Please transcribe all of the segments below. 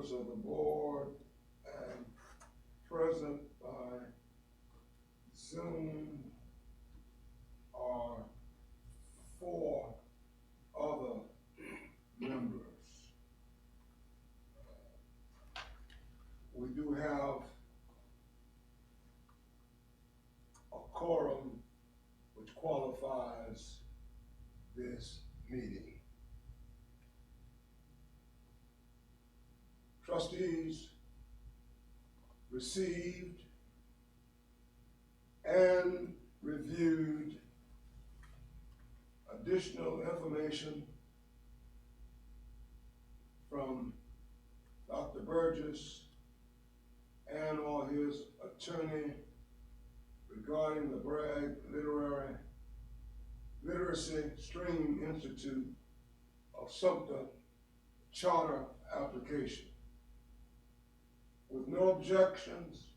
members of the board, and present by Zoom are 4 other members. We do have a quorum which qualifies this meeting. Trustees received and reviewed additional information from Dr. Burgess and or his attorney regarding the Bragg Literacy Stream Institute of Sumter charter application. With no objections,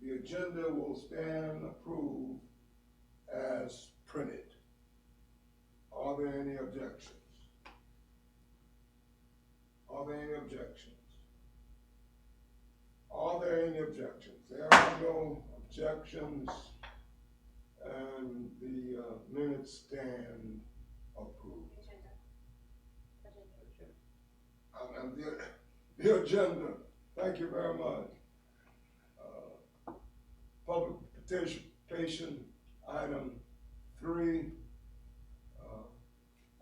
the agenda will stand approved as printed. Are there any objections? Are there any objections? Are there any objections? There are no objections, and the minutes stand approved. The agenda. Thank you very much. Public participation, item 3.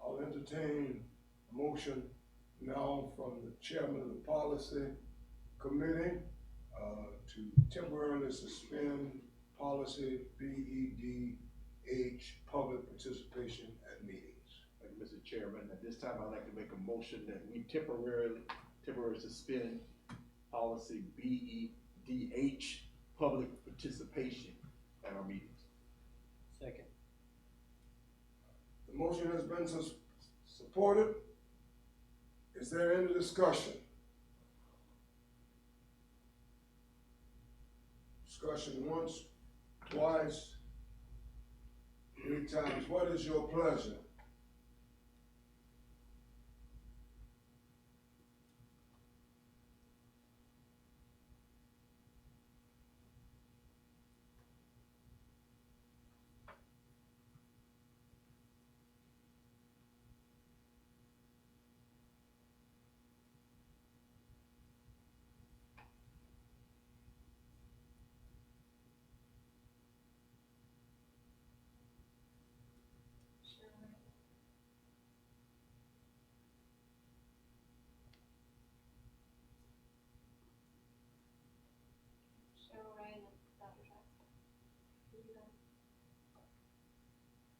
I'll entertain a motion now from the chairman of the policy committee to temporarily suspend policy BEDH, public participation at meetings. Thank you, Mr. Chairman. At this time, I'd like to make a motion that we temporarily suspend policy BEDH, public participation at our meetings. Second. The motion has been supported. Is there any discussion? Discussion once, twice, 3 times. What is your pleasure?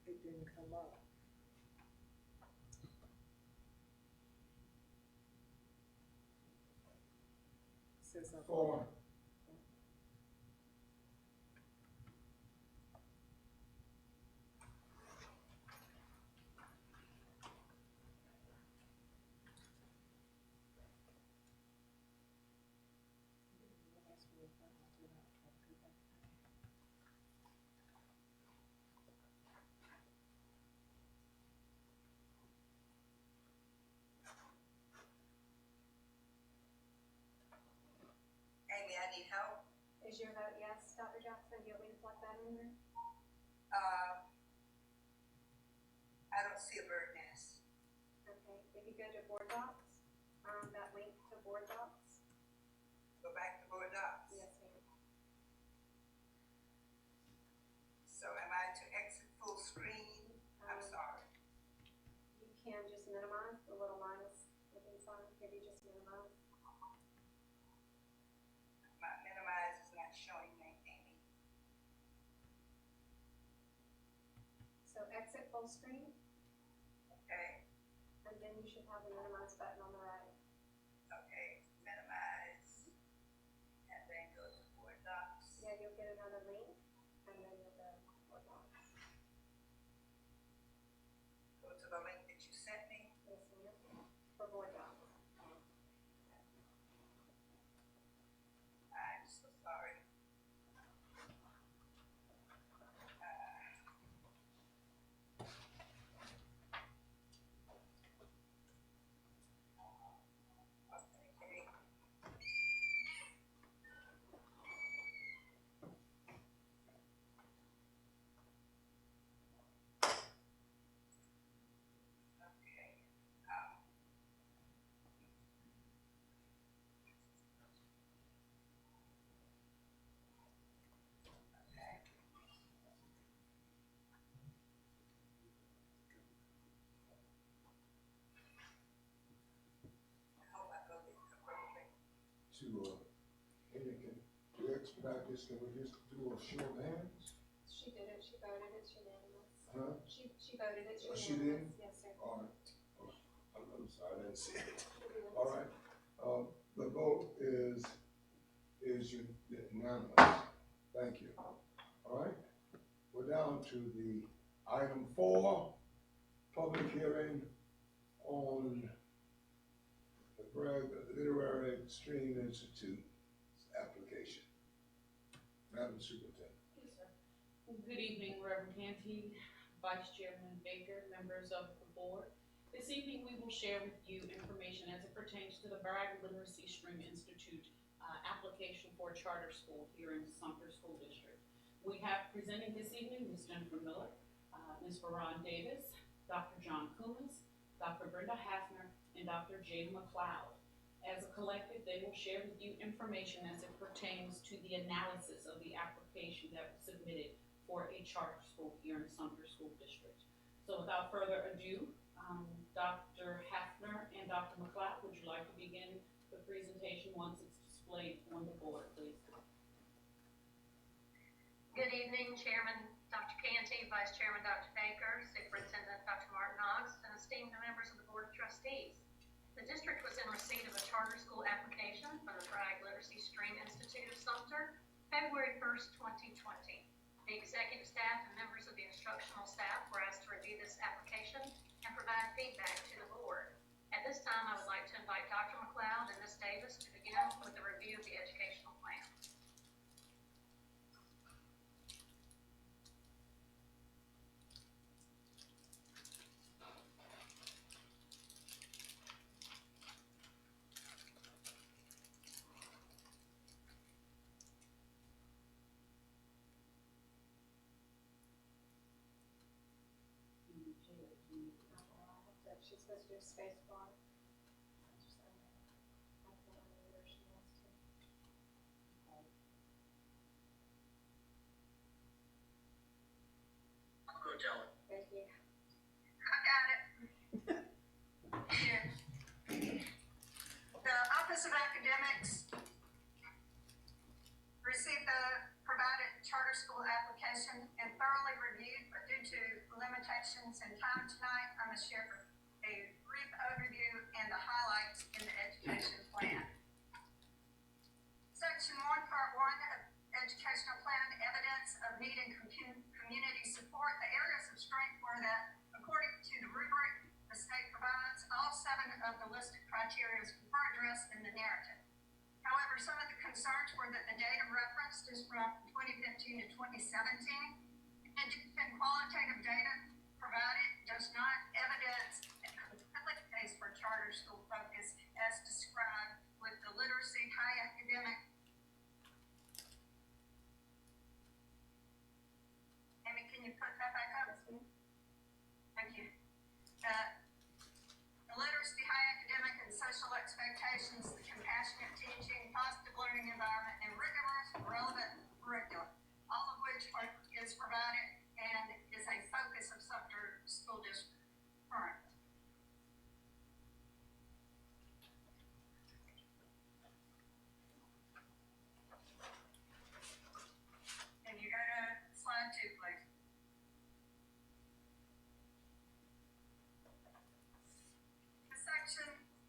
It didn't come up. Says 4. Amy, I need help. Is your vote yes, Dr. Jackson? Do you want me to plug that in there? I don't see a bird nest. Okay, if you go to board docs, that link to board docs. Go back to board docs. Yes, ma'am. So am I to exit full screen? I'm sorry. You can just minimize the little minus within sign. If you just minimize. My minimize is not showing me, Amy. So exit full screen, Okay, and then you should have the minimize button on the right. okay, minimize. And then go to board docs. Yeah, you'll get another link, and then you'll go to board docs. Go to the link that you sent me. Yes, ma'am. For board docs. I'm so sorry. to expedite this, can we just do a show of hands? She did it, she voted, it's unanimous. Huh? She voted, it's Oh, unanimous. she did? Yes, sir. All right. I'm sorry, I didn't see it. All right, the vote is unanimous. Thank you. All right, we're down to the item 4, public hearing on the Bragg Literary Stream Institute application. Madam Superintendent. Yes, sir. Good evening, Reverend Canty, Vice Chairman Baker, members of the board. This evening, we will share with you information as it pertains to the Bragg Literacy Stream Institute application for a charter school here in Sumter School District. We have presenting this evening Ms. Jennifer Miller, Ms. Veron Davis, Dr. John Coombs, Dr. Brenda Hafner, and Dr. Jada McLeod. As a collective, they will share with you information as it pertains to the analysis of the application that was submitted for a charter school here in Sumter School District. So without further ado, Dr. Hafner and Dr. McLeod, would you like to begin the presentation once it's displayed on the board, please? Good evening, Chairman Dr. Canty, Vice Chairman Dr. Baker, Superintendent Dr. Martin Knox, and esteemed members of the Board of Trustees. The district was in receipt of a charter school application from the Bragg Literacy Stream Institute of Sumter, February 1st, 2020. The executive staff and members of the instructional staff were asked to review this application and provide feedback to the board. At this time, I would like to invite Dr. McLeod and Ms. Davis to begin with a review of the educational plan. She's supposed to do a space bar. I can't remember where she wants to. Go tell it. Thank you. I got it. Here. The Office of Academics received the provided charter school application and thoroughly reviewed, but due to limitations in time tonight, I'm going to share a brief overview and the highlights in the education plan. Section 1, Part 1 of Educational Plan, Evidence of Need and Community Support. The areas of strength were that, according to the rubric the state provides, all 7 of the listed criteria were addressed in the narrative. However, some of the concerns were that the data referenced is from 2015 to 2017, and qualitative data provided does not evidence a complete case for charter school focus as described with the literacy, high academic. Amy, can you put that back up? Thank you. The literacy, high academic and social expectations, the compassionate teaching, positive learning environment, and rigorous relevant curriculum, all of which is provided and is a focus of Sumter School District currently. Can you go to slide 2, please?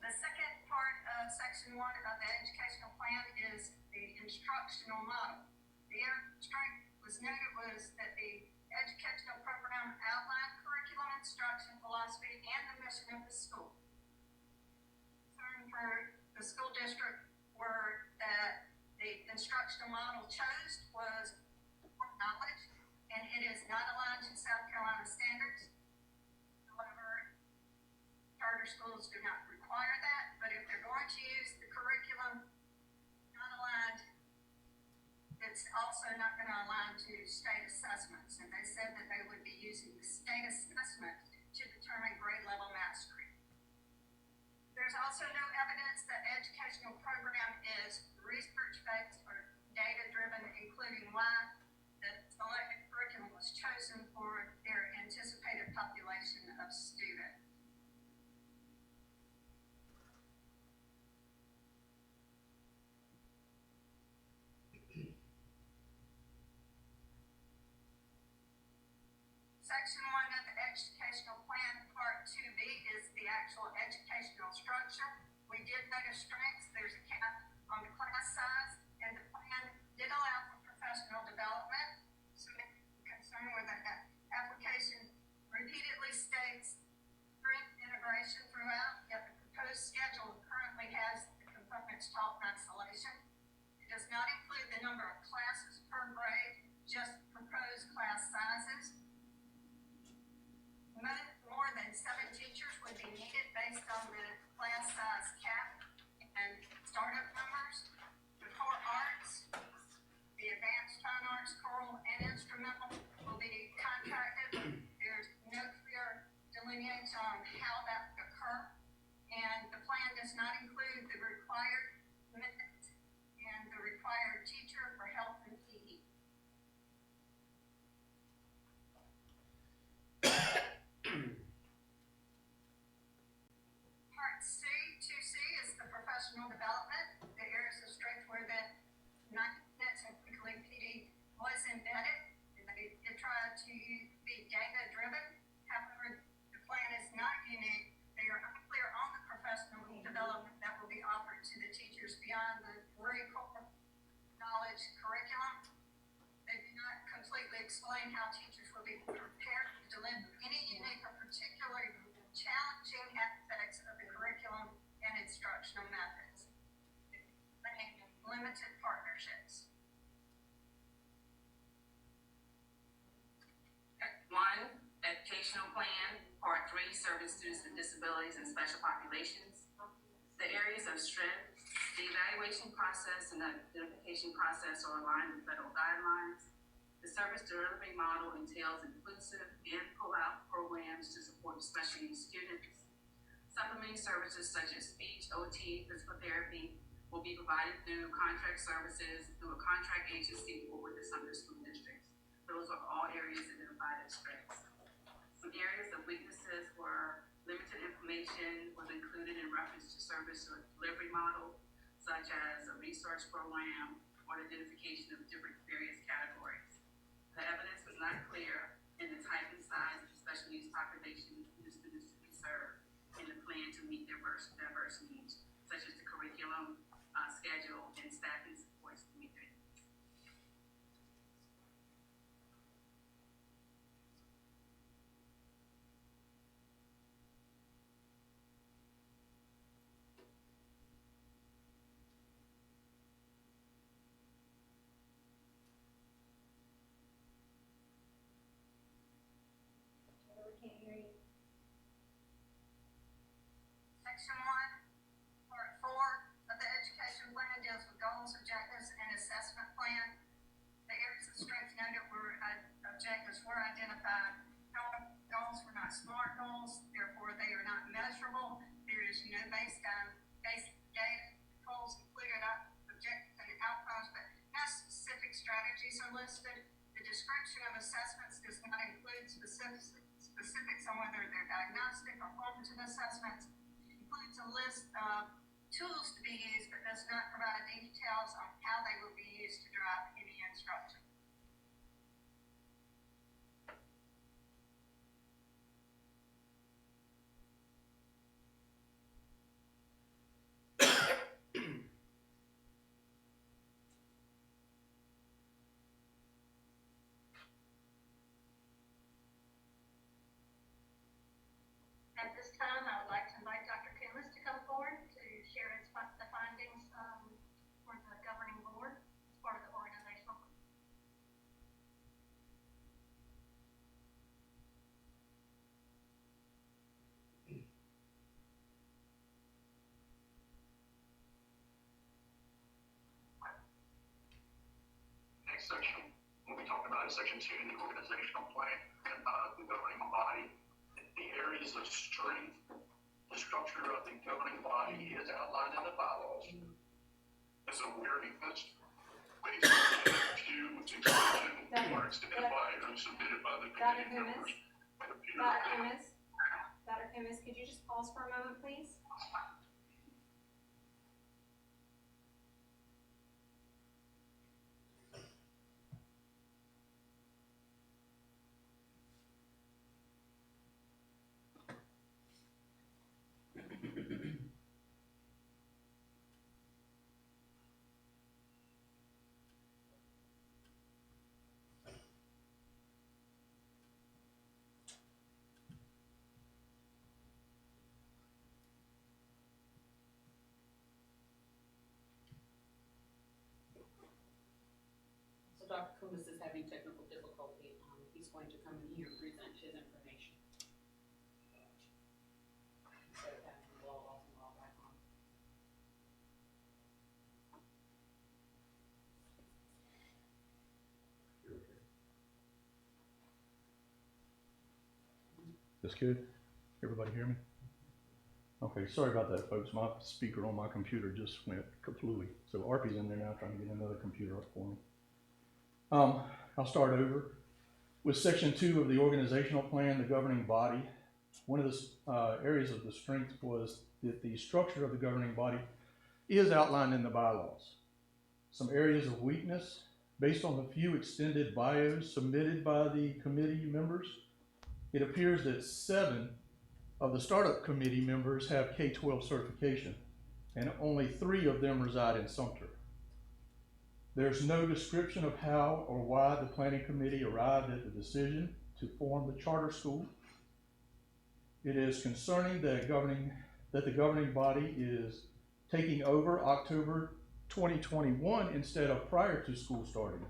The second part of section 1 of the educational plan is the instructional model. The strength was noted was that the educational program outlined curriculum, instruction, philosophy, and the mission of the school. Concern for the school district were that the instructional model chose was knowledge, and it is not aligned to South Carolina standards. However, charter schools do not require that, but if they're going to use the curriculum not aligned, it's also not going to align to state assessments. And they said that they would be using the state assessment to determine grade level mastery. There's also no evidence that the educational program is research-based or data-driven, including why the selected curriculum was chosen for their anticipated population of students. Section 1 of the educational plan, part 2B, is the actual educational structure. We did notice strengths. There's a cap on the class size, and the plan did allow for professional development. So concern with that application repeatedly states strength integration throughout, yet the proposed schedule currently has the components taught in isolation. It does not include the number of classes per grade, just proposed class sizes. More than 7 teachers would be needed based on the class size cap and startup numbers. The core arts, the advanced fine arts, choral, and instrumental will be contracted. There's no clear delineation on how that would occur, and the plan does not include the required commitment and the required teacher for health and PE. Part C, 2C, is the professional development. The areas of strength where the 90 minutes and quickly PD was embedded. They tried to be data-driven. However, the plan is not unique. They are unclear on the professional development that will be offered to the teachers beyond the three core knowledge curriculum. They do not completely explain how teachers will be prepared to deliver any unique or particularly challenging aspects of the curriculum and instructional methods. Limited partnerships. 1, educational plan, part 3, serving students with disabilities and special populations. The areas of strength, the evaluation process and the identification process are aligned with federal guidelines. The service delivery model entails inclusive and pull-out programs to support special needs students. Supplementing services such as speech, OT, physical therapy will be provided through contract services through a contract agency or with the Sumter school districts. Those are all areas identified as strengths. Some areas of weaknesses were limited information was included in reference to service or delivery model, such as a research program or the identification of different various categories. The evidence was not clear in the type and size of the special needs population and the students to be served in the plan to meet their diverse needs, such as the curriculum, schedule, and staffing supports to meet their needs. We can't hear you. Section 1, part 4 of the education plan deals with goals, objectives, and assessment plan. The areas of strength noted were objectives were identified. However, goals were not SMART goals, therefore they are not measurable. There is no base data. Goals included objectives and outcomes, but no specific strategies are listed. The description of assessments does not include specifics on whether they're diagnostic or formative assessments. It includes a list of tools to be used, but does not provide details on how they will be used to drive any instruction. At this time, I would like to invite Dr. Kumis to come forward to share the findings for the governing board as part of the organizational. Next section, what we talked about is section 2 in the organizational plan and the governing body. The areas of strength, the structure of the governing body is outlined in the bylaws. As a weirdness, based on to exclusion or extended by or submitted by the committee members. Dr. Kumis, could you just pause for a moment, please? Dr. Kumis is having technical difficulty. He's going to come in here and present his information. Instead of having to log off and log back on. This good? Everybody hear me? Okay, sorry about that, folks. My speaker on my computer just went kaplooey. So Arpy's in there now trying to get another computer up for me. I'll start over. With section 2 of the organizational plan, the governing body, one of the areas of the strength was that the structure of the governing body is outlined in the bylaws. Some areas of weakness, based on the few extended bios submitted by the committee members, it appears that 7 of the startup committee members have K-12 certification, and only 3 of them reside in Sumter. There's no description of how or why the planning committee arrived at the decision to form the charter school. It is concerning that the governing body is taking over October 2021 instead of prior to school starting.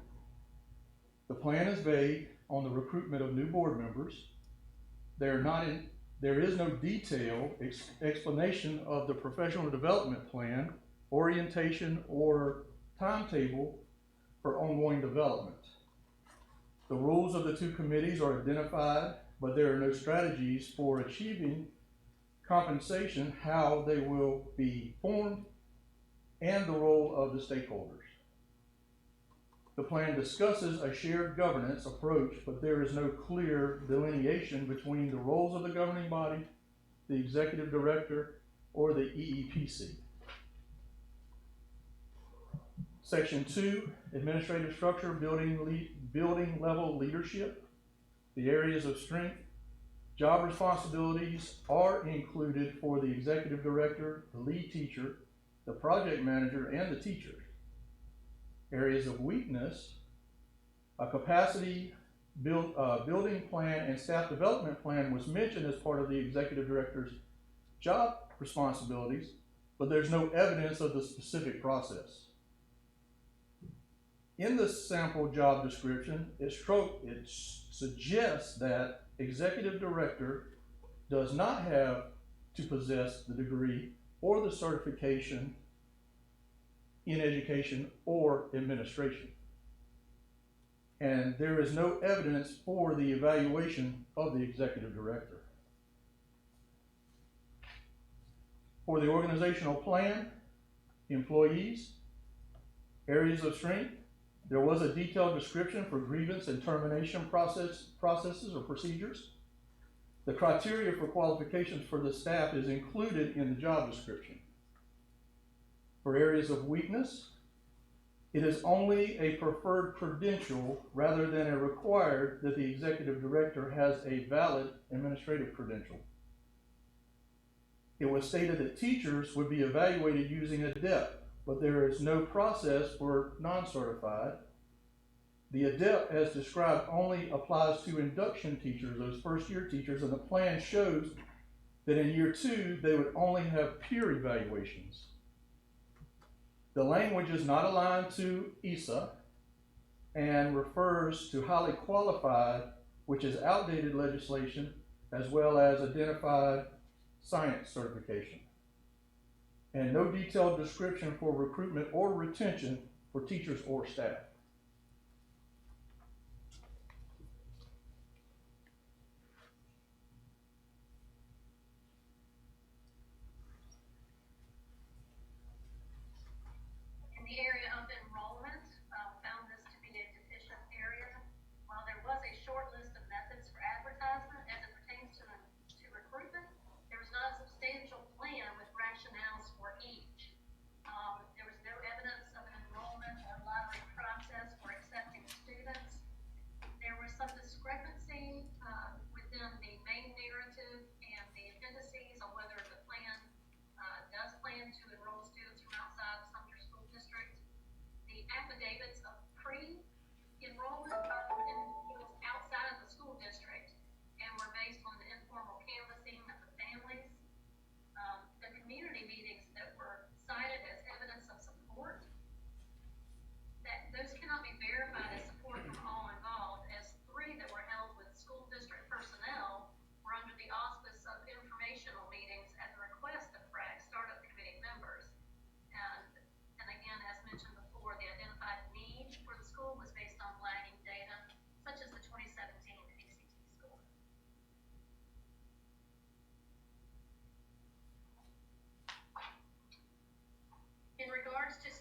The plan is vague on the recruitment of new board members. There is no detailed explanation of the professional development plan, orientation, or timetable for ongoing development. The roles of the 2 committees are identified, but there are no strategies for achieving compensation, how they will be formed, and the role of the stakeholders. The plan discusses a shared governance approach, but there is no clear delineation between the roles of the governing body, the executive director, or the EEPC. Section 2, administrative structure, building level leadership. The areas of strength, job responsibilities are included for the executive director, the lead teacher, the project manager, and the teachers. Areas of weakness, a capacity building plan and staff development plan was mentioned as part of the executive director's job responsibilities, but there's no evidence of the specific process. In the sample job description, it suggests that executive director does not have to possess the degree or the certification in education or administration. And there is no evidence for the evaluation of the executive director. For the organizational plan, employees, areas of strength, there was a detailed description for grievance and termination processes or procedures. The criteria for qualifications for the staff is included in the job description. For areas of weakness, it is only a preferred credential rather than a required that the executive director has a valid administrative credential. It was stated that teachers would be evaluated using ADEPT, but there is no process for non-certified. The ADEPT, as described, only applies to induction teachers, those first-year teachers, and the plan shows that in year 2, they would only have peer evaluations. The language is not aligned to ESA and refers to highly qualified, which is outdated legislation, as well as identified science certification. And no detailed description for recruitment or retention for teachers or staff. In the area of enrollment, found this to be a deficient area. While there was a short list of methods for advertisement as it pertains to recruitment, there was not a substantial plan with rationales for each. There was no evidence of an enrollment or lottery process for accepting students. There was some discrepancy within the main narrative and the appendices on whether the plan does plan to enroll students from outside the Sumter School District. The affidavits of pre-enrollment are for individuals outside of the school district and were based on the informal canvassing of the families. The community meetings that were cited as evidence of support, that those cannot be verified as support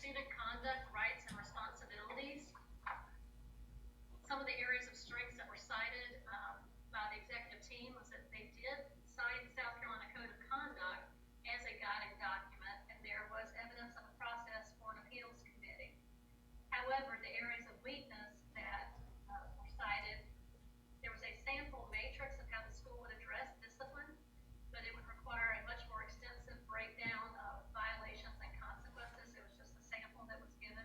student conduct, rights, and responsibilities. Some of the areas of strengths that were cited by the executive team was that they did cite South Carolina Code of Conduct as a guiding document, and there was evidence of a process for an appeals committee. However, the areas of weakness that were cited, there was a sample matrix of how the school would address discipline, but it would require a much more extensive breakdown of violations and consequences. It was just a sample that was given.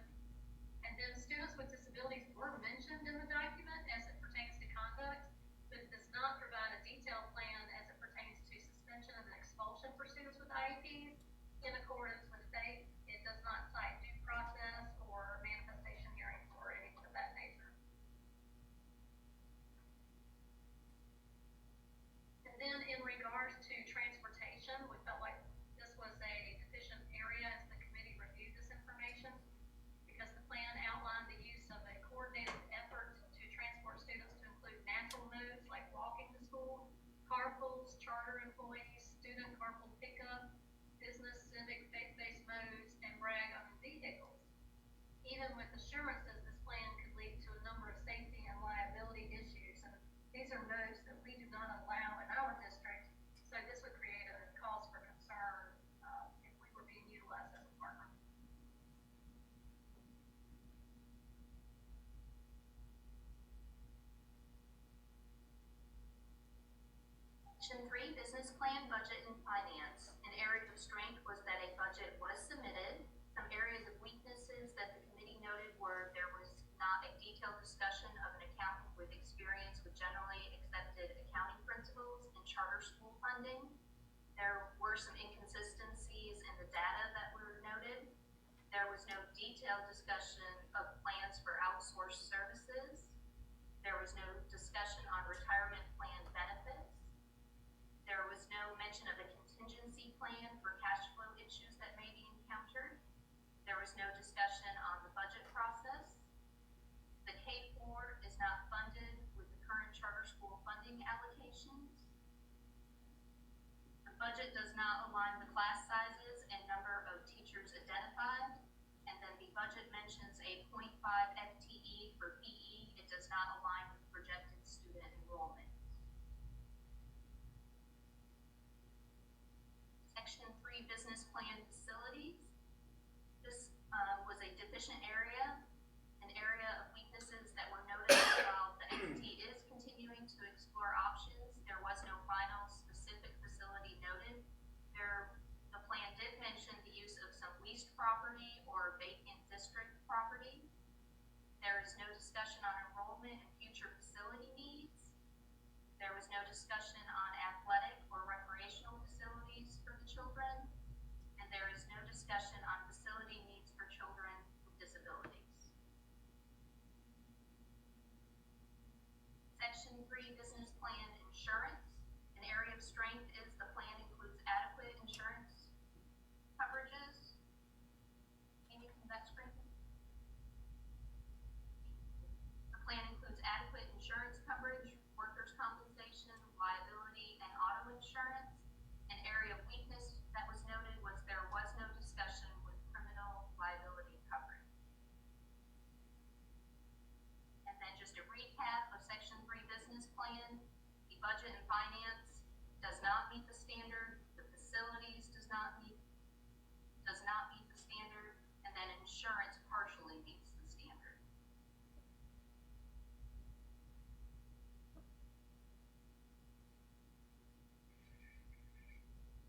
And then students with disabilities were mentioned in the document as it pertains to conduct, but it does not provide a detailed plan as it pertains to suspension and expulsion for students with IEPs in accordance with state. It does not cite due process or manifestation hearings or anything of that nature. And then in regards to transportation, we felt like this was a deficient area as the committee reviewed this information, because the plan outlined the use of a coordinated effort to transport students to include natural modes like walking to school, carpools, charter employees, student carpool pickup, business, civic, faith-based modes, and brag-owned vehicles. Even with assurances, this plan could lead to a number of safety and liability issues, and these are modes that we do not allow in our district, so this would create a cause for concern if we were being utilized as a partner. Section 3, Business Plan, Budget, and Finance. An area of strength was that a budget was submitted. Some areas of weaknesses that the committee noted were there was not a detailed discussion of an accountant with experience with generally accepted accounting principles and charter school funding. There were some inconsistencies in the data that were noted. There was no detailed discussion of plans for outsourced services. There was no discussion on retirement plan benefits. There was no mention of a contingency plan for cash flow issues that may be encountered. There was no discussion on the budget process. The K-4 is not funded with the current charter school funding allocations. The budget does not align the class sizes and number of teachers identified. And then the budget mentions a 0.5 FTE for PE. It does not align with projected student enrollment. Section 3, Business Plan Facilities. This was a deficient area, an area of weaknesses that were noted. While the entity is continuing to explore options, there was no final specific facility noted. The plan did mention the use of some leased property or vacant district property. There is no discussion on enrollment and future facility needs. There was no discussion on athletic or recreational facilities for the children, and there is no discussion on facility needs for children with disabilities. Section 3, Business Plan Insurance. An area of strength is the plan includes adequate insurance coverages. Can you come back screen? The plan includes adequate insurance coverage, workers' compensation, liability, and auto insurance. An area of weakness that was noted was there was no discussion with criminal liability coverage. And then just a recap of Section 3 Business Plan. The budget and finance does not meet the standard. The facilities does not meet the standard, and then insurance partially meets the standard.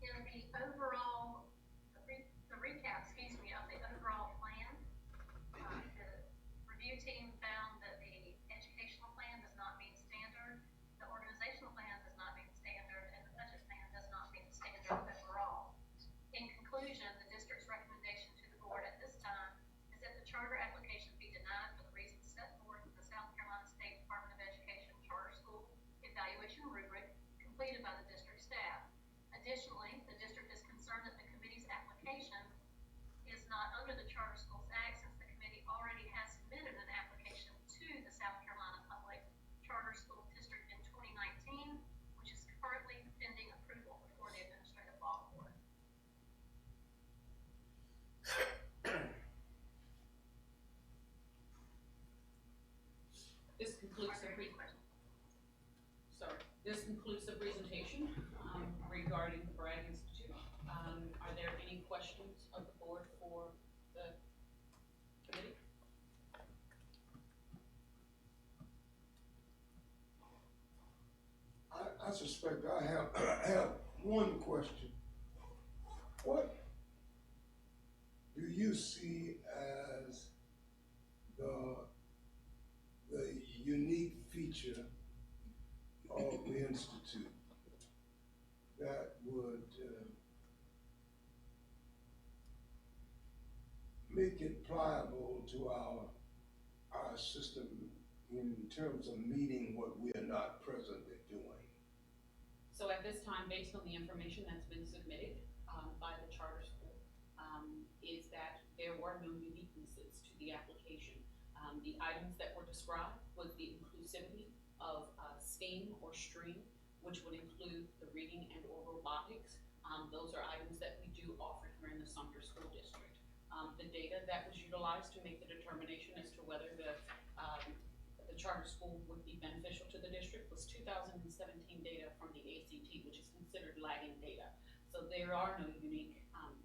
In the overall, the recap, of the overall plan, the review team found that the educational plan does not meet standard, the organizational plan does not meet standard, and the budget plan does not meet standard overall. In conclusion, the district's recommendation to the board at this time is that the charter application be denied for the reasons set forth in the South Carolina State Department of Education Charter School Evaluation Rubric completed by the district staff. Additionally, the district is concerned that the committee's application is not under the Charter Schools Act, since the committee already has submitted an application to the South Carolina Public Charter School District in 2019, which is currently pending approval before the Administrative Law Board. I suspect I have, I have one question. What do you see as the unique feature of the Institute that would make it pliable to our system in terms of meeting what we are not presently doing? So at this time, based on the information that's been submitted by the charter school, is that there were no uniquenesses to the application. The items that were described was the inclusivity of STEAM or STREAM, which would include the reading and or robotics. Those are items that we do offer here in the Sumter School District. The data that was utilized to make the determination as to whether the charter school would be beneficial to the district was 2017 data from the ACT, which is considered lagging data. So there are no unique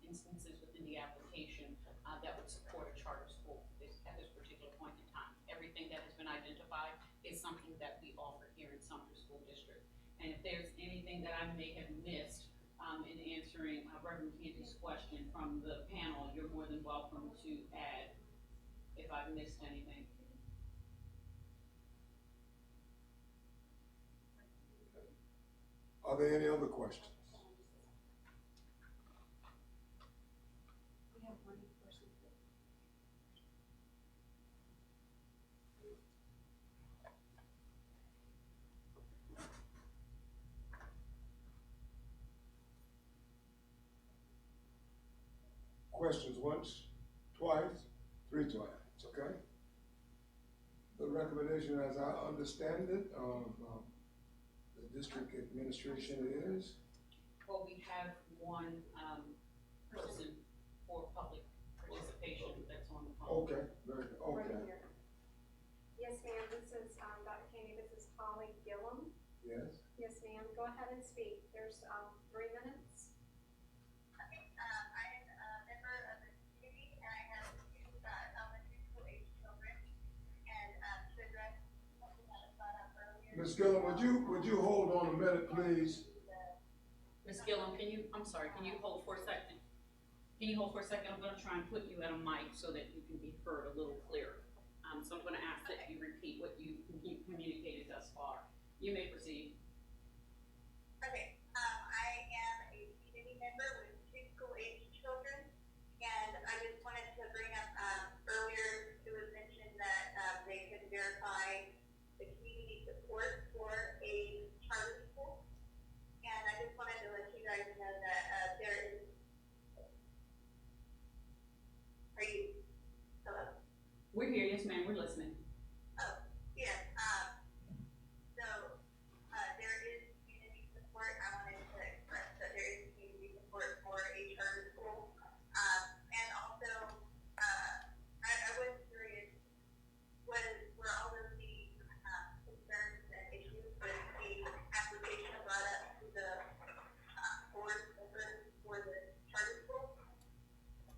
instances within the application that would support a charter school at this particular point in time. Everything that has been identified is something that we offer here in Sumter School District. And if there's anything that I may have missed in answering Reverend Canty's question from the panel, you're more than welcome to add if I've missed anything. Are there any other questions? We have one person. Questions once, twice, three times, okay? The recommendation, as I understand it, the district administration is? Well, we have one person for public participation that's on the phone. Okay, very good, okay, Right here. Yes, ma'am, this is, Dr. Candy, this is Holly Gillum. yes? Yes, ma'am, go ahead and speak. There's, 3 minutes. Okay, I am a member of the community, and I have two elementary school age children. And to address something that was brought up earlier. Ms. Gillum, would you hold on a minute, please? Ms. Gillum, can you hold for a second? Can you hold for a second? I'm gonna try and put you at a mic so that you can be heard a little clearer. So I'm gonna ask that you repeat what you communicated thus far. You may proceed. Okay, I am a community member with two school-age children, and I just wanted to bring up, earlier, it was mentioned that, they could verify the community support for a charter school. And I just wanted to let you guys know that, there is, are you, hello? We're here, yes ma'am, we're listening. Oh, yes, so, there is community support. I wanted to express that there is community support for a charter school. And also, I was curious, were all of the, concerns and issues with the application brought up to the, board members for the charter school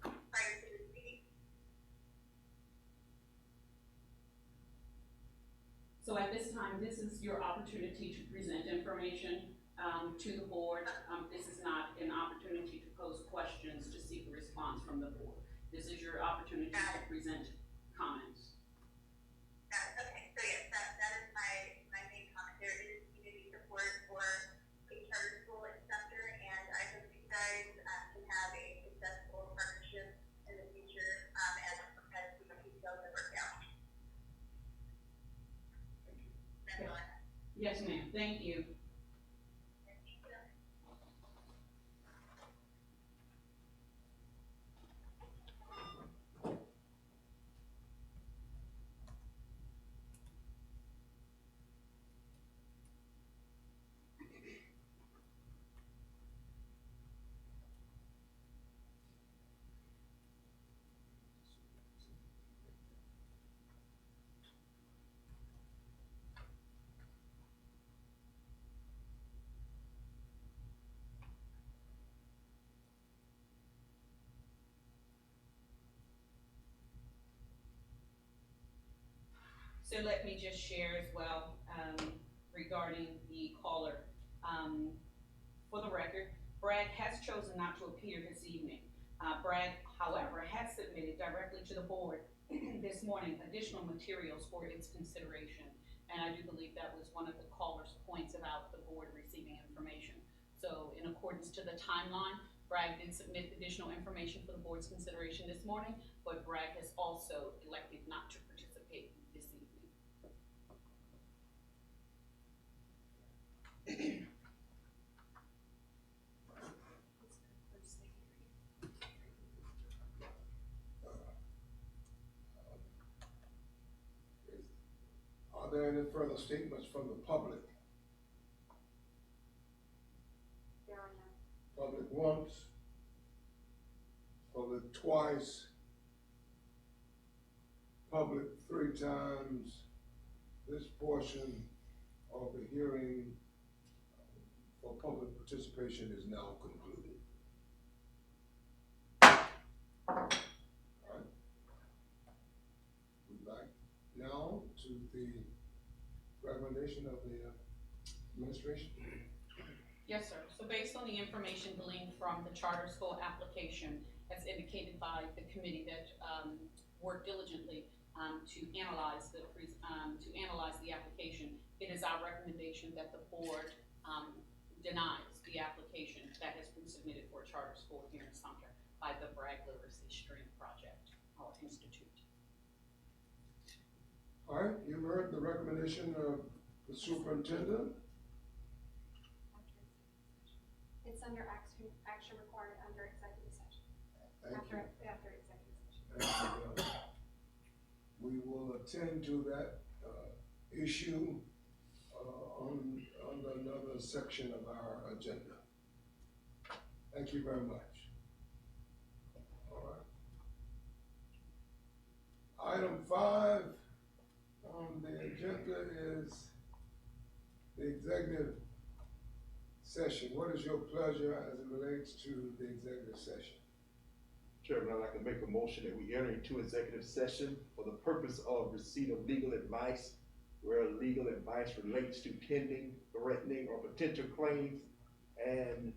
prior to this meeting? So at this time, this is your opportunity to present information to the board. This is not an opportunity to pose questions to seek a response from the board. This is your opportunity to present comments. Okay, so yes, that is my main comment. There is community support for a charter school in Sumter, and I hope you guys can have a successful partnership in the future as the details that work out. That's all I have. Yes ma'am, thank you. Thank you. So let me just share as well regarding the caller. For the record, Bragg has chosen not to appear this evening. Bragg, however, has submitted directly to the board this morning additional materials for its consideration. And I do believe that was one of the caller's points about the board receiving information. So in accordance to the timeline, Bragg did submit additional information for the board's consideration this morning, but Bragg has also elected not to participate this evening. Are there any further statements from the public? There are none. Public once, public twice, public 3 times. This portion of the hearing for public participation is now concluded. All right. We'd like now to the recommendation of the administration. Yes, sir. So based on the information gleaned from the charter school application, as indicated by the committee that worked diligently to analyze the application, it is our recommendation that the board denies the application that has been submitted for a charter school here in Sumter by the Bragg Literacy Stream Project or Institute. All right, you've heard the recommendation of the superintendent. It's under action required under executive session. Thank you. After executive session. And, we will attend to that issue on another section of our agenda. Thank you very much. All right. Item 5 on the agenda is the executive session. What is your pleasure as it relates to the executive session? Chairman, I'd like to make a motion that we enter into executive session for the purpose of receipt of legal advice, where legal advice relates to pending, threatening, or potential claims, and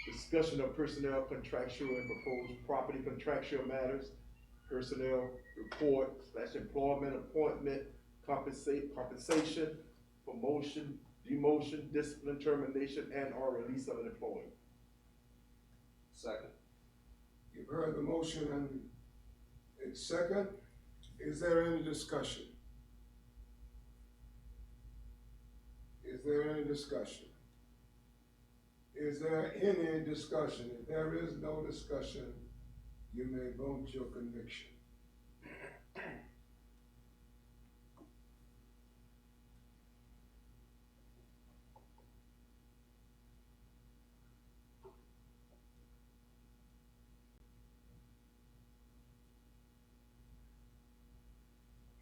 discussion of personnel, contractual, and proposed property contractual matters, personnel report / employment, appointment, compensation, promotion, demotion, discipline, termination, and or release of an employee. Second. You've heard the motion and it's second. Is there any discussion? Is there any discussion? Is there any discussion? If there is no discussion, you may vote your conviction.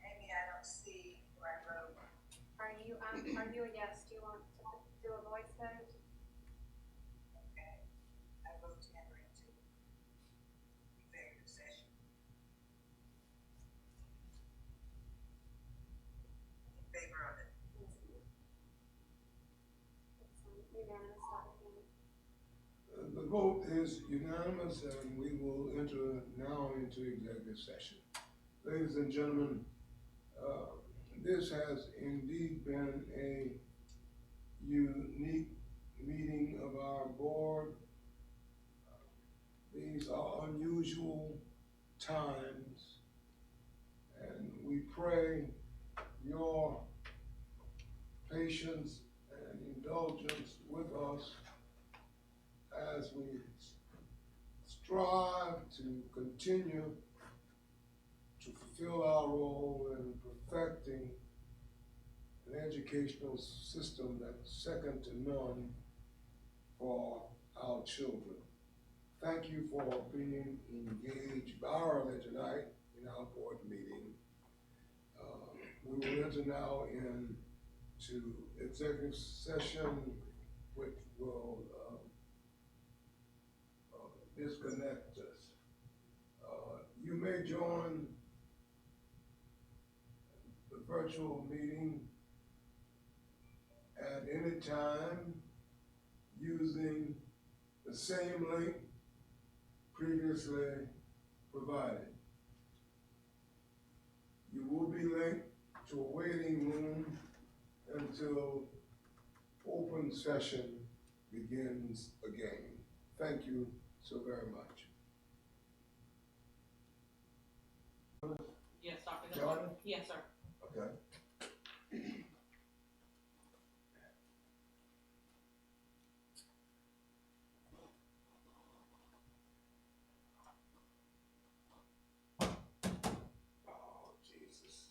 Amy, I don't see where I wrote. Are you a yes? Do you want to do a voice vote? Okay. I vote to enter into executive session. In favor of it. It's unanimous, Dr. Kennedy. The vote is unanimous and we will enter now into executive session. Ladies and gentlemen, this has indeed been a unique meeting of our board. These are unusual times, and we pray your patience and indulgence with us as we strive to continue to fulfill our role in perfecting an educational system that's second to none for our children. Thank you for being engaged virally tonight in our board meeting. We will enter now into executive session, which will disconnect us. You may join the virtual meeting at any time using the same link previously provided. You will be linked to a waiting room until open session begins again. Thank you so very much. Yes, Dr. John? Yes, sir. Okay. Oh, Jesus.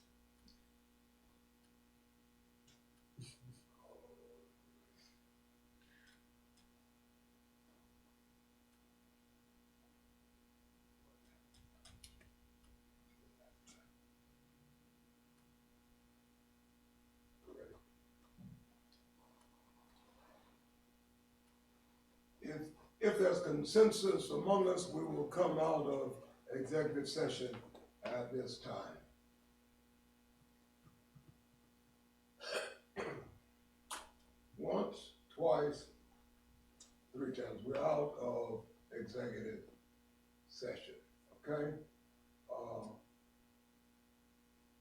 If there's consensus among us, we will come out of executive session at this time. Once, twice, 3 times. We're out of executive session, okay?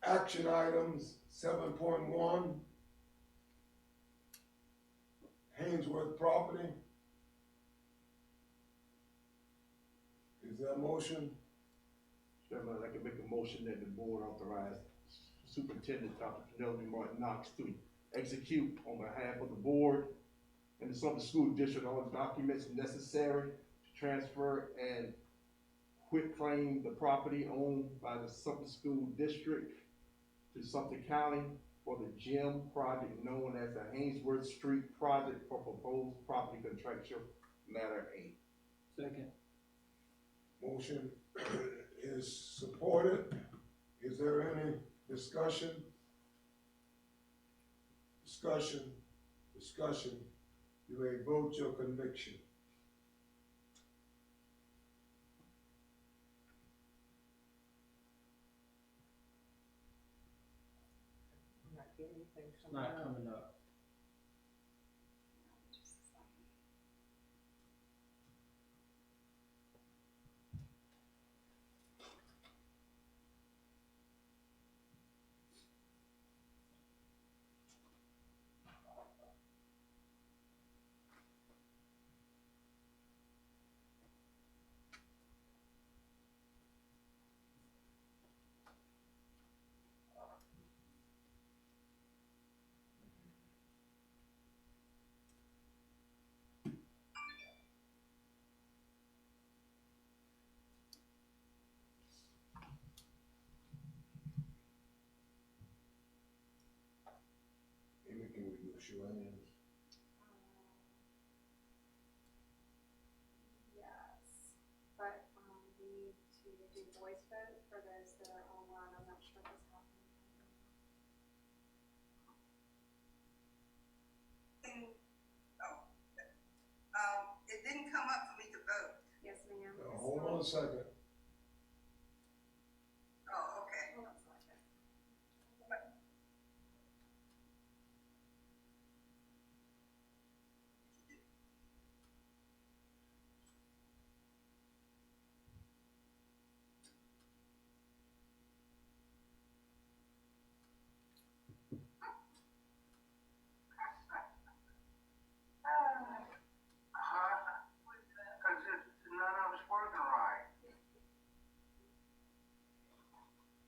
Action items 7.1, Hainsworth property. Is there a motion? Chairman, I'd like to make a motion that the board authorize Superintendent Dr. Penelope Martin Knox to execute on behalf of the board and the Sumter School District all the documents necessary to transfer and quitclaim the property owned by the Sumter School District to Sumter County for the gym project known as the Hainsworth Street Project for proposed property contractual matter 8. Second. Motion is supported. Is there any discussion? Discussion. You may vote your conviction. It's not coming up. Amy, can we do a show of hands? Yes, but, we need to do voice vote for those that are online. I'm not sure what's happening. It didn't come up for me to vote. Yes, ma'am. Hold on a second. Oh, okay. Hold on a second. Cause none of it's working right.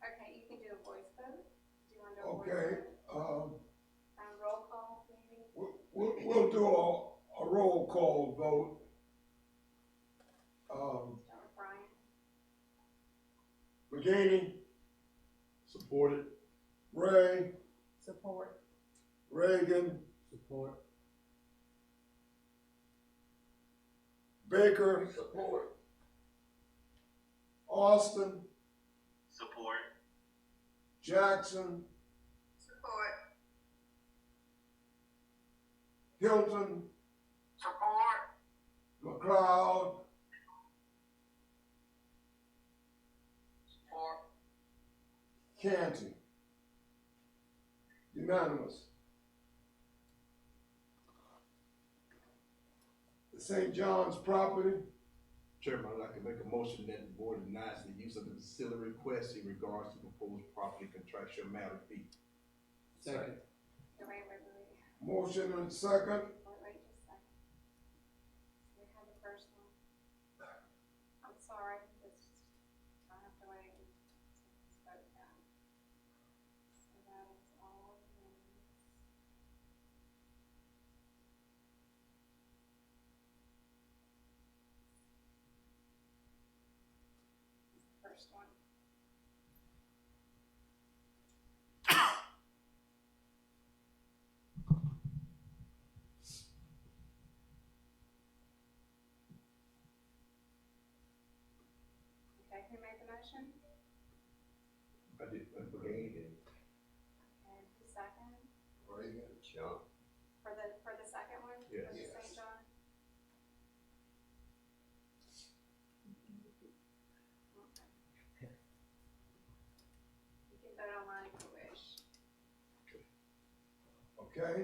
Okay, you can do a voice vote. Do you want to do a voice Okay, vote? Roll call, maybe? we'll do a roll call vote. Start with Brian. McGaney, Supported. Ray, Support. Reagan, Support. Baker, Support. Austin, Support. Jackson, Support. Hilton, Support. McLeod, Support. Canty. Unanimous. St. John's property. Chairman, I'd like to make a motion that the board denies the use of the facility request in regards to proposed property contractual matter B. Second. Wait. Motion and second. Wait just a second. We had the first one. I'm sorry, it's, I have to wait and vote down. So that is all amendments. First one. Okay, who made the motion? I did, again. Okay, who second? Reagan. Sure. For the second one? Yes. For the Yes. St. John? Okay. You can vote online if you wish. Okay.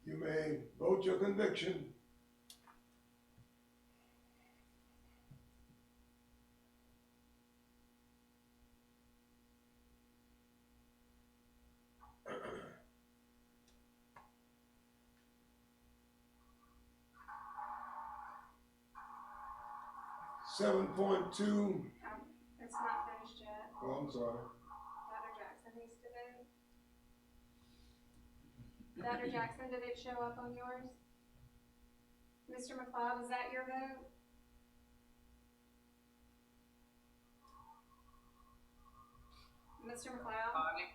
You may vote your conviction. $7.2. It's not finished yet. Oh, I'm sorry. Dr. Jackson needs to vote. Dr. Jackson, did it show up on yours? Mr. McLeod, was that your vote? Mr. McLeod? Honey,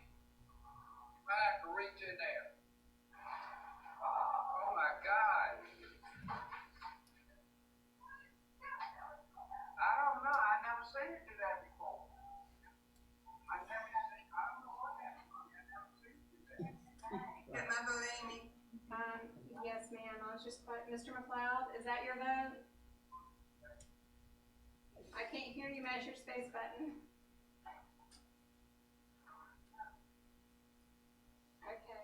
I have to reach in there. Oh my God. I don't know, I never seen it do that before. I don't know what happened, I never seen it do that. Get my vote, Amy. Yes, ma'am, I was just, Mr. McLeod, is that your vote? I can't hear you, mash your space button. Okay.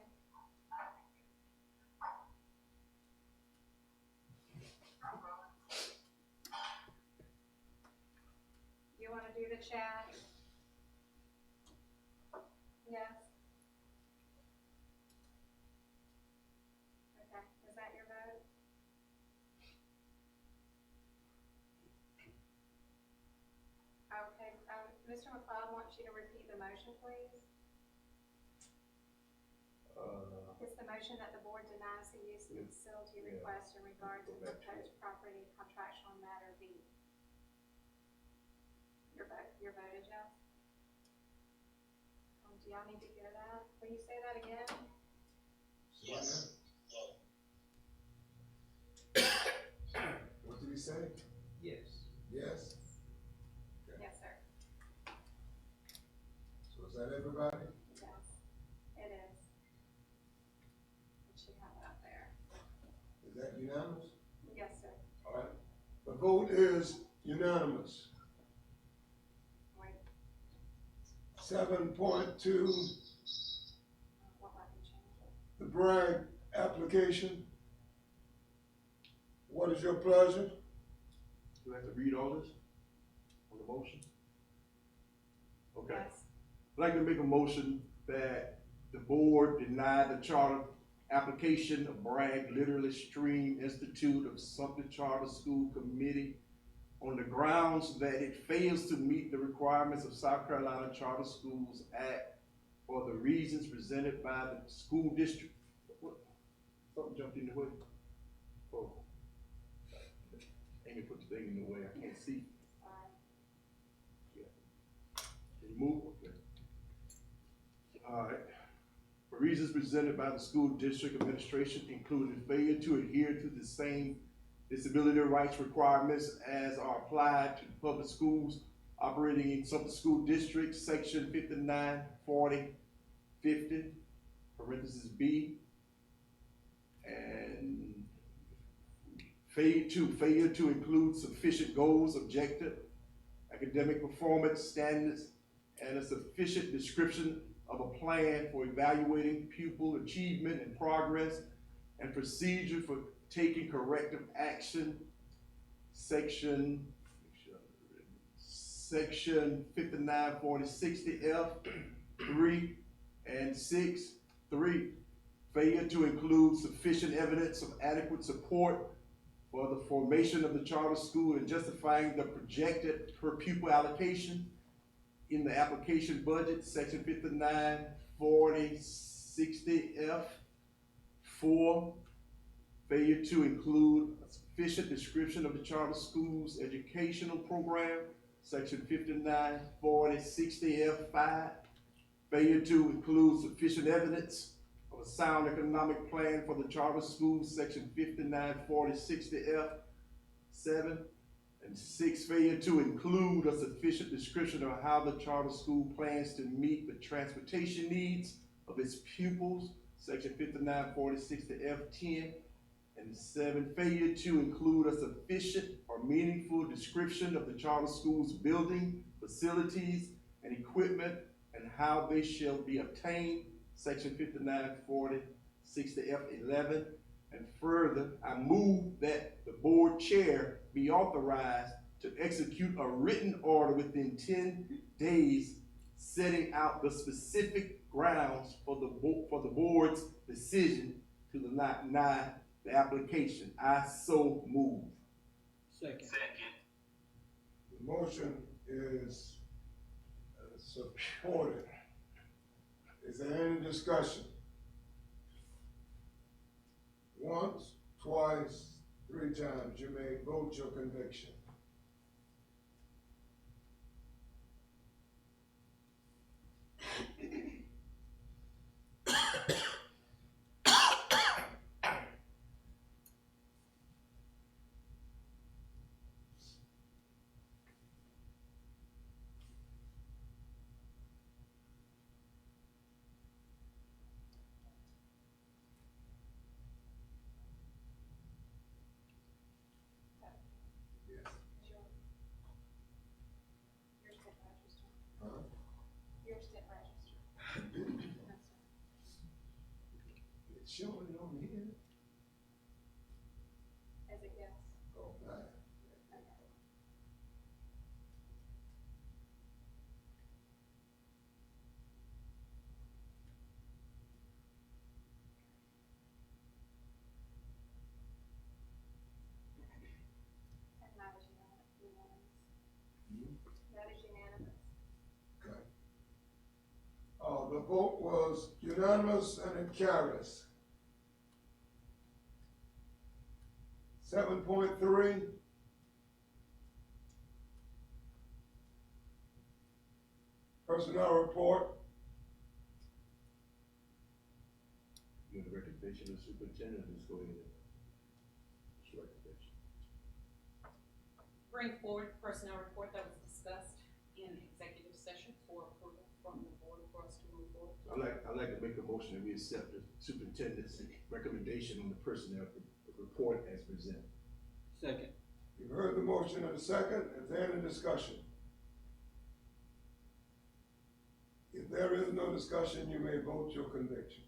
You wanna do the chat? Yes. Okay, is that your vote? Okay, Mr. McLeod wants you to repeat the motion, please. It's the motion that the board denies the use of the facility Yeah. request in regard to Go back to proposed property contractual matter B. Your vote is yes? Do y'all need to hear that? Will you say that again? Yes. What did he say? Yes. Yes? Yes, sir. So is that everybody? Yes, it is. It should have it up there. Is that unanimous? Yes, sir. All right. The vote is unanimous. Wait, 7.2, won't let me change it. the Bragg application. What is your pleasure? Do I have to read all this on the motion? Okay. Yes. I'd like to make a motion that the board deny the charter application of Bragg Literary Stream Institute of Sumter Charter School Committee on the grounds that it fails to meet the requirements of South Carolina Charter Schools Act for the reasons presented by the school district. What? Something jumped in the way. Oh. Amy put the thing in the way, I can't see. Can you move? Okay. All right. For reasons presented by the school district administration, including failure to adhere to the same disability rights requirements as are applied to public schools operating in Sumter School District, section 59, 40, 50, parentheses B, and failure to include sufficient goals, objective, academic performance standards, and a sufficient description of a plan for evaluating pupil achievement and progress, and procedure for taking corrective action, section 594060F 3 and 6. 3, failure to include sufficient evidence of adequate support for the formation of the charter school and justifying the projected per pupil allocation in the application budget, section 594060F. 4, failure to include a sufficient description of the charter school's educational program, section 594060F5. Failure to include sufficient evidence of a sound economic plan for the charter school, section 594060F7. And 6, failure to include a sufficient description of how the charter school plans to meet the transportation needs of its pupils, section 594060F10. And 7, failure to include a sufficient or meaningful description of the charter school's building, facilities, and equipment, and how they shall be obtained, section 594060F11. And further, I move that the board chair be authorized to execute a written order within 10 days setting out the specific grounds for the board's decision to deny the application. I so move. Second. The motion is supported. Is there any discussion? Once, twice, 3 times, you may vote your conviction. Yours didn't register. It's showing it on here. As a yes. Oh, right. And that was unanimous. That is unanimous. Okay. The vote was unanimous and it carries. 7.3. Personnel report. You have the recommendation of the superintendent, let's go ahead. What's your recommendation? Bring forward the personnel report that was discussed in executive session for approval from the board for us to move forward. I'd like to make a motion that we accept the superintendent's recommendation on the personnel report as presented. Second. You've heard the motion and a second. Is there any discussion? If there is no discussion, you may vote your conviction.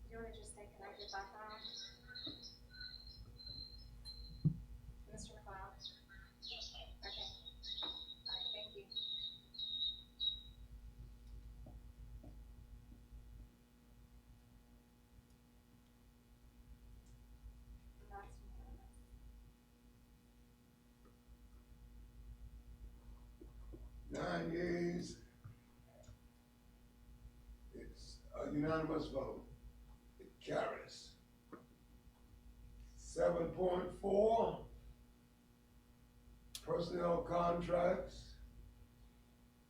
You want to just stay connected by phone? Mr. McLeod? Okay. All right, thank you. That's unanimous. 9 yeas. It's a unanimous vote. It carries. 7.4, Personnel contracts,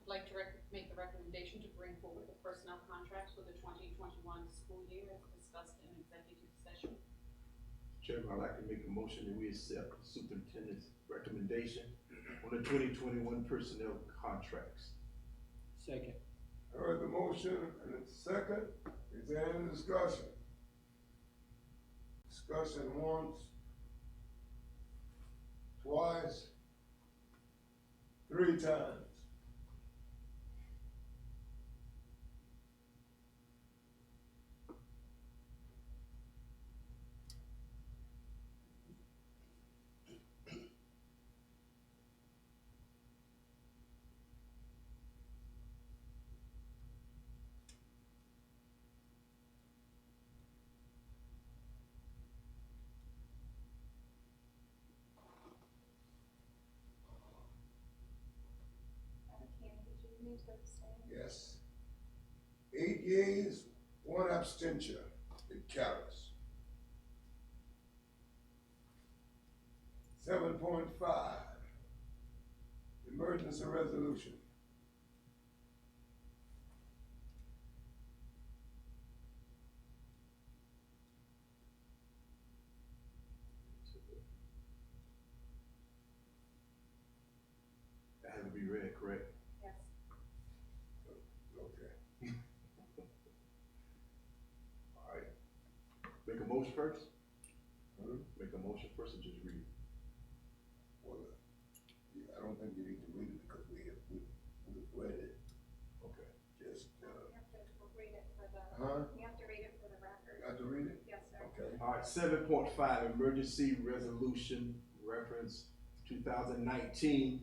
I'd like to make the recommendation to bring forward the personnel contracts for the 2021 school year as discussed in executive session. Chairman, I'd like to make a motion that we accept the superintendent's recommendation on the 2021 personnel contracts. Second. I heard the motion and it's second. Is there any discussion? Discussion once, twice, 3 times. Cam, did you need to abstain? Yes. 8 yeas, 1 abstention. It carries. 7.5, emergency resolution. That has to be read, correct? Yes. Okay. All right. Make a motion first? Hmm? Make a motion first or just read it? Well, I don't think you need to read it because we've read it. Okay. Just, You have to read it for the, huh? you have to read it for the record. Got to read it? Yes, sir. Okay. All right, 7.5, emergency resolution, reference 2019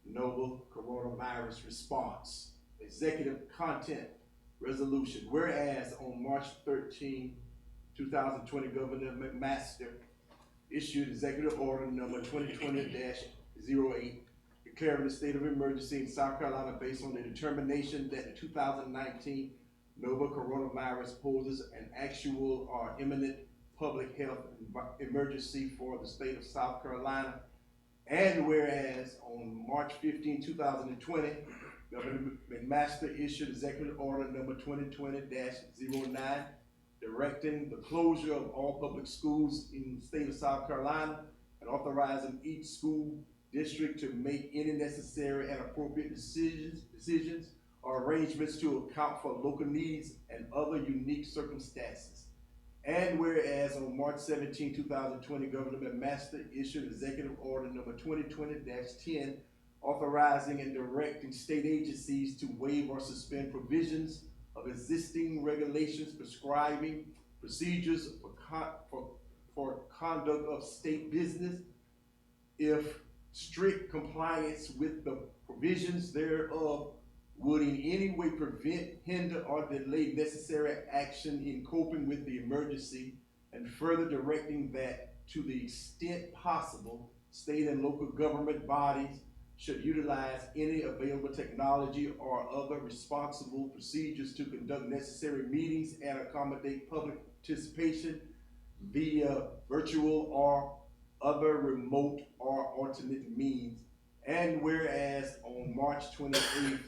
novel coronavirus response. Executive content resolution. Whereas on March 13, 2020, Governor McMaster issued executive order number 2020-08 declaring the state of emergency in South Carolina based on the determination that the 2019 novel coronavirus poses an actual or imminent public health emergency for the state of South Carolina. And whereas on March 15, 2020, Governor McMaster issued executive order number 2020-09 directing the closure of all public schools in the state of South Carolina and authorizing each school district to make any necessary and appropriate decisions or arrangements to account for local needs and other unique circumstances. And whereas on March 17, 2020, Governor McMaster issued executive order number 2020-10 authorizing and directing state agencies to waive or suspend provisions of existing regulations prescribing procedures for conduct of state business if strict compliance with the provisions thereof would in any way prevent, hinder, or delay necessary action in coping with the emergency, and further directing that to the extent possible, state and local government bodies should utilize any available technology or other responsible procedures to conduct necessary meetings and accommodate public participation via virtual or other remote or alternate means. And whereas on March 28,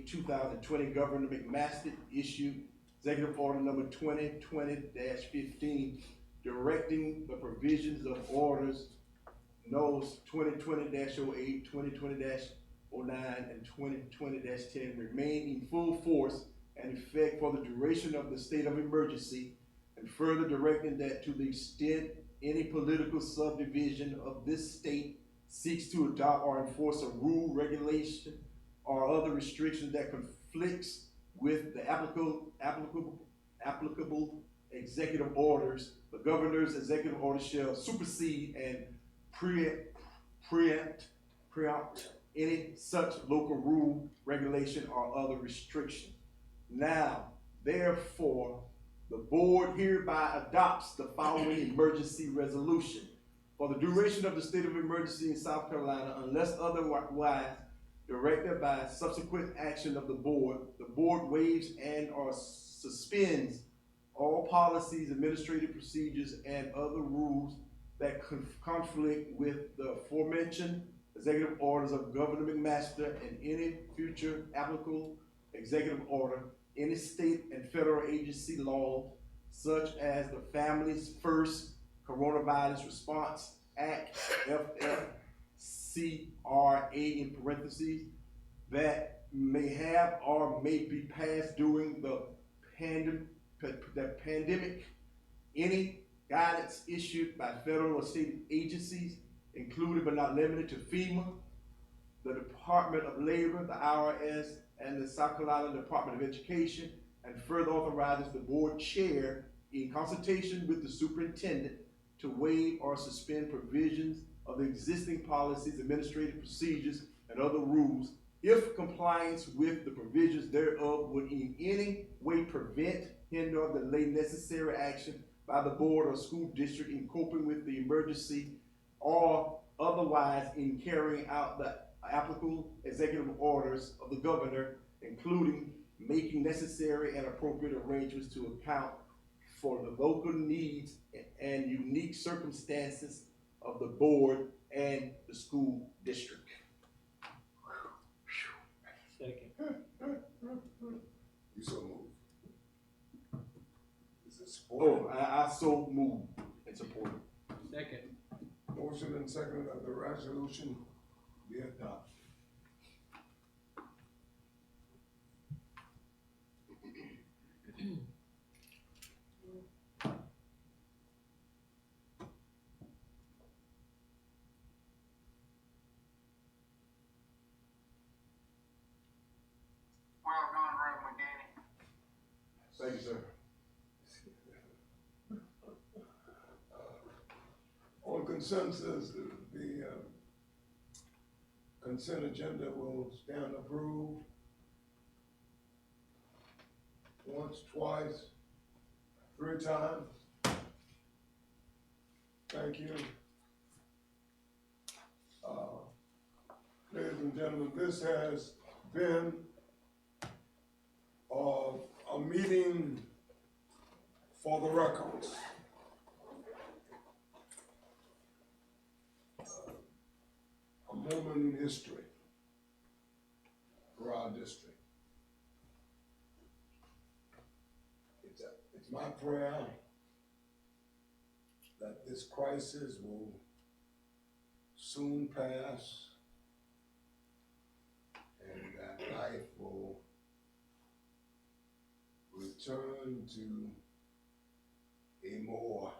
2020, Governor McMaster issued executive order number 2020-15 directing the provisions of orders NOS 2020-08, 2020-09, and 2020-10 remain in full force and effect for the duration of the state of emergency, and further directing that to the extent any political subdivision of this state seeks to adopt or enforce a rule, regulation, or other restriction that conflicts with the applicable executive orders, the governor's executive order shall supersede and preempt any such local rule, regulation, or other restriction. Now, therefore, the board hereby adopts the following emergency resolution. For the duration of the state of emergency in South Carolina, unless otherwise directed by subsequent action of the board waives and or suspends all policies, administrative procedures, and other rules that conflict with the aforementioned executive orders of Governor McMaster, and any future applicable executive order, any state and federal agency law, such as the Families First Coronavirus Response Act, FFCRA in parentheses, that may have or may be passed during the pandemic, any guidance issued by federal or state agencies, including but not limited to FEMA, the Department of Labor, the IRS, and the South Carolina Department of Education, and further authorizes the board chair in consultation with the superintendent to waive or suspend provisions of the existing policies, administrative procedures, and other rules if compliance with the provisions thereof would in any way prevent, hinder, or delay necessary action by the board or school district in coping with the emergency or otherwise in carrying out the applicable executive orders of the governor, including making necessary and appropriate arrangements to account for the local needs and unique circumstances of the board and the school district. Second. You so move. Is it Oh, supported? I so move and support it. Second. Motion and second that the resolution be adopted. Well done, Reverend Danny. Thank you, sir. On consensus, the consent agenda will stand approved. Once, twice, 3 times. Thank you. Ladies and gentlemen, this has been a meeting for the records. A moment in history for our district. It's my prayer that this crisis will soon pass and that life will return to a more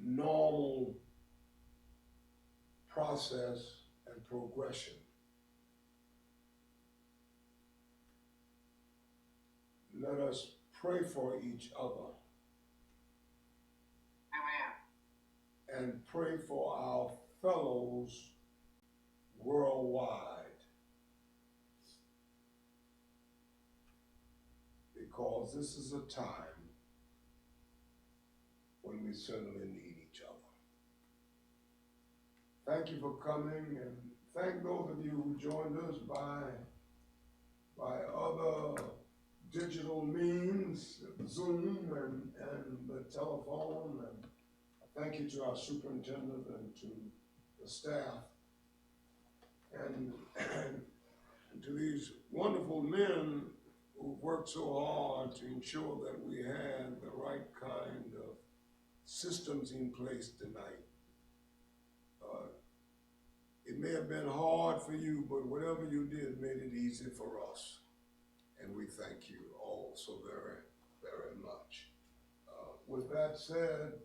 normal process and progression. Let us pray for each other. Amen. And pray for our fellows worldwide. Because this is a time when we certainly need each other. Thank you for coming, and thank those of you who joined us by other digital means, Zoom and the telephone. And thank you to our superintendent and to the staff and to these wonderful men who worked so hard to ensure that we had the right kind of systems in place tonight. It may have been hard for you, but whatever you did made it easy for us. And we thank you all so very, very much. With that said,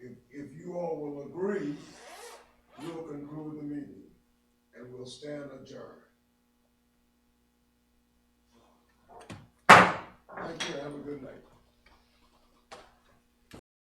if you all will agree, we'll conclude the meeting and we'll stand adjourned. Thank you. Have a good night.